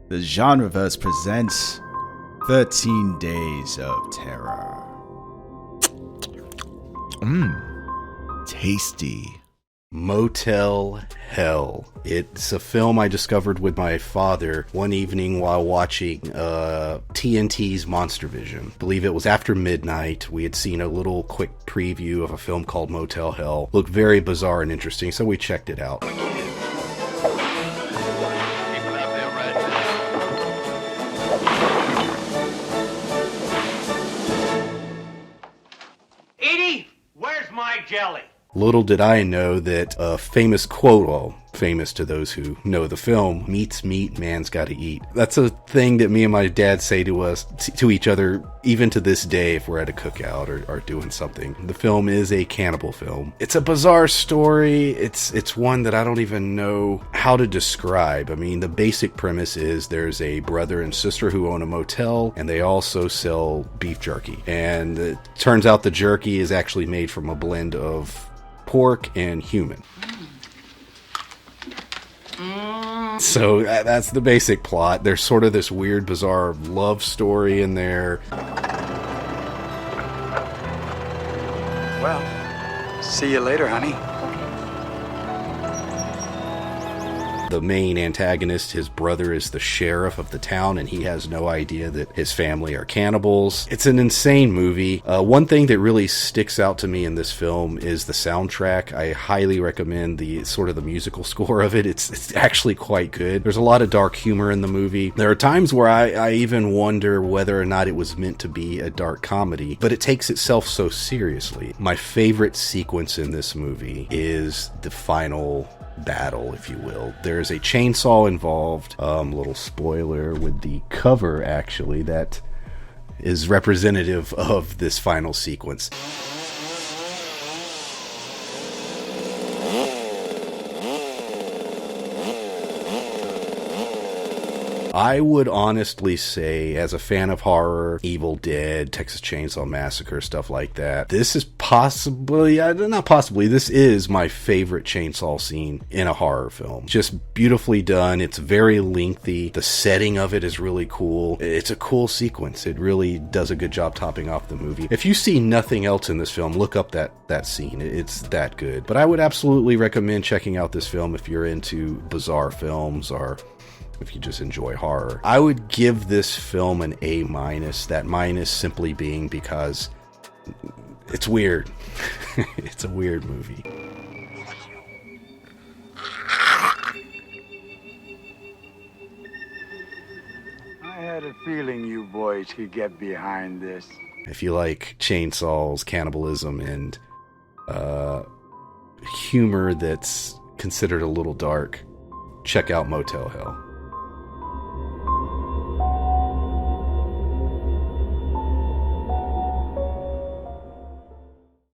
The GenreVerse presents 13 Days of Terror. Tasty. Motel Hell. It's a film I discovered with my father one evening while watching TNT's Monster Vision. I believe it was after midnight. We had seen a little quick preview of a film called Motel Hell. Looked very bizarre and interesting, so we checked it out. Edie, where's my jelly? Little did I know that a famous quote, well, famous to those who know the film, meat's meat, man's gotta eat. That's a thing that me and my dad say to us, to each other, even to this day if we're at a cookout or doing something. The film is a cannibal film. It's a bizarre story. It's one that I don't even know how to describe. I mean, the basic premise is there's a brother and sister who own a motel, and they also sell beef jerky. And it turns out the jerky is actually made from a blend of pork and human. So that's the basic plot. There's sort of this weird, bizarre love story in there. Well, see you later, honey. The main antagonist, his brother, is the sheriff of the town, and he has no idea that his family are cannibals. It's an insane movie. One thing that really sticks out to me in this film is the soundtrack. I highly recommend the musical score of it. It's actually quite good. There's a lot of dark humor in the movie. There are times where I even wonder whether or not it was meant to be a dark comedy, but it takes itself so seriously. My favorite sequence in this movie is the final battle, if you will. There's a chainsaw involved. Little spoiler with the cover, actually, that is representative of this final sequence. I would honestly say, as a fan of horror, Evil Dead, Texas Chainsaw Massacre, stuff like that, this is this is my favorite chainsaw scene in a horror film. Just beautifully done. It's very lengthy. The setting of it is really cool. It's a cool sequence. It really does a good job topping off the movie. If you see nothing else in this film, look up that scene. It's that good. But I would absolutely recommend checking out this film if you're into bizarre films or if you just enjoy horror. I would give this film an A-, that minus simply being because it's weird. It's a weird movie. I had a feeling you boys could get behind this. If you like chainsaws, cannibalism, and humor that's considered a little dark, check out Motel Hell.